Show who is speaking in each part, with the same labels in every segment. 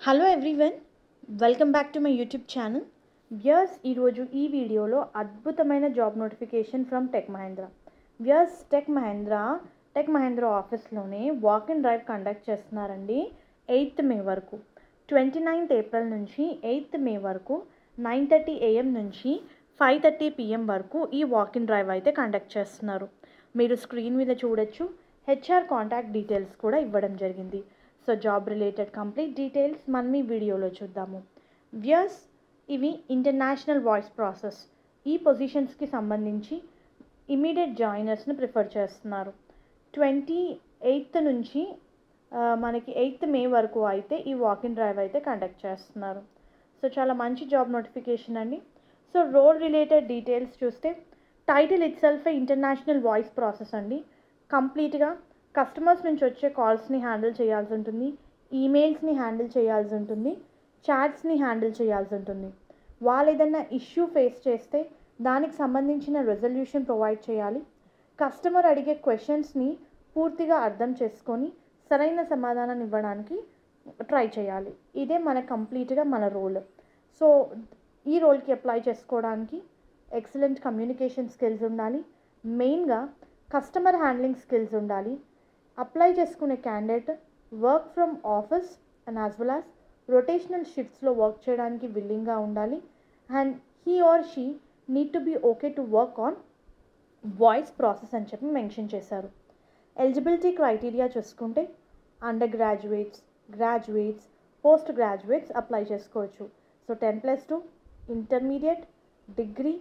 Speaker 1: Hello everyone, welcome back to my YouTube channel. Viewers, ఈరోజు ఈ వీడియోలో అద్భుతమైన job notification from Tech Mahindra. Viewers, Tech Mahindra ఆఫీస్లోనే వాక్ ఇన్ డ్రైవ్ కండక్ట్ చేస్తున్నారండి. 8th మే వరకు, 29th ఏప్రిల్ నుంచి 8th మే వరకు 9:30 AM నుంచి 5:30 PM వరకు ఈ వాక్ ఇన్ డ్రైవ్ అయితే కండక్ట్ చేస్తున్నారు. మీరు స్క్రీన్ మీద చూడొచ్చు. హెచ్ఆర్ కాంటాక్ట్ డీటెయిల్స్ కూడా ఇవ్వడం జరిగింది. So job related complete details మనం ఈ వీడియోలో చూద్దాము. వ్యూయర్స్, ఇవి ఇంటర్నేషనల్ వాయిస్ ప్రాసెస్. ఈ పొజిషన్స్కి సంబంధించి ఇమీడియట్ జాయినర్స్ని ప్రిఫర్ చేస్తున్నారు. 28th నుంచి మనకి 8th మే వరకు అయితే ఈ వాక్ ఇన్ డ్రైవ్ అయితే కండక్ట్ చేస్తున్నారు. సో చాలా మంచి జాబ్ నోటిఫికేషన్ అండి. సో రోల్ రిలేటెడ్ డీటెయిల్స్ చూస్తే, title it self international voice process అండి. కంప్లీట్గా కస్టమర్స్ నుంచి వచ్చే కాల్స్ని హ్యాండిల్ చేయాల్సి ఉంటుంది, ఈమెయిల్స్ని హ్యాండిల్ చేయాల్సి ఉంటుంది, చాట్స్ని హ్యాండిల్ చేయాల్సి ఉంటుంది. వాళ్ళు ఏదైనా ఇష్యూ ఫేస్ చేస్తే దానికి సంబంధించిన రెజల్యూషన్ ప్రొవైడ్ చేయాలి. కస్టమర్ అడిగే క్వశ్చన్స్ని పూర్తిగా అర్థం చేసుకొని సరైన సమాధానం ఇవ్వడానికి ట్రై చేయాలి. ఇదే కంప్లీట్గా మన రోల్. సో ఈ రోల్కి అప్లై చేసుకోవడానికి ఎక్సలెంట్ కమ్యూనికేషన్ స్కిల్స్ ఉండాలి. మెయిన్గా కస్టమర్ హ్యాండ్లింగ్ స్కిల్స్ ఉండాలి. అప్లై చేసుకునే candidate work from office and as well as rotational షిఫ్ట్స్లో వర్క్ చేయడానికి విల్లింగ్గా ఉండాలి. And he or she need to be okay to work on voice process అని చెప్పి మెన్షన్ చేశారు. ఎలిజిబిలిటీ క్రైటీరియా చూసుకుంటే under graduates, graduates, post graduates apply చేసుకోవచ్చు. So 10+2 intermediate, degree,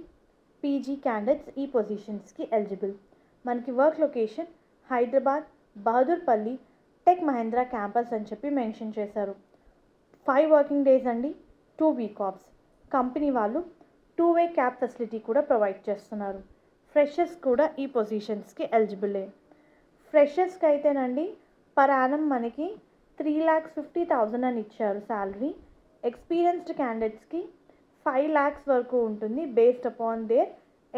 Speaker 1: PG candidates ఈ పొజిషన్స్కి ఎలిజిబుల్. మనకి work location Hyderabad, Bahadurpally, tech Mahindra campus అని చెప్పి మెన్షన్ చేశారు. 5 వర్కింగ్ డేస్ అండి, 2 వీక్ ఆఫ్స్. కంపెనీ వాళ్ళు 2-way క్యాబ్ ఫెసిలిటీ కూడా ప్రొవైడ్ చేస్తున్నారు. ఫ్రెషర్స్ కూడా ఈ పొజిషన్స్కి ఎలిజిబులే. ఫ్రెషర్స్కి అయితేనండి పర్ యానం మనకి 3,50,000 అని ఇచ్చారు శాలరీ. ఎక్స్పీరియన్స్డ్ క్యాండిడేట్స్కి 5 lakhs వరకు ఉంటుంది based upon their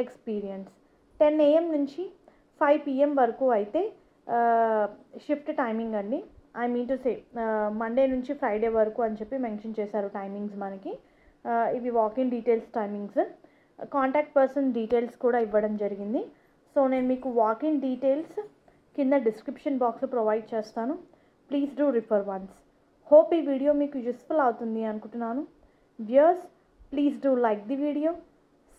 Speaker 1: experience. 10 AM నుంచి 5 PM వరకు అయితే షిఫ్ట్ టైమింగ్ అండి. I mean to say Monday నుంచి ఫ్రైడే వరకు అని చెప్పి మెన్షన్ చేశారు టైమింగ్స్ మనకి. ఇవి walking details timings. Contact person details కూడా ఇవ్వడం జరిగింది. సో నేను మీకు వాకింగ్ డీటెయిల్స్ కింద డిస్క్రిప్షన్ బాక్స్లో ప్రొవైడ్ చేస్తాను. Please do refer once. Hope ఈ వీడియో మీకు యూస్ఫుల్ అవుతుంది అనుకుంటున్నాను. Viewers, please do like the video,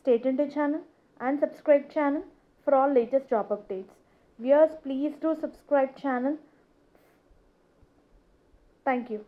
Speaker 1: stay tuned to channel and subscribe channel for all latest job updates. Viewers, please do subscribe channel. Thank you.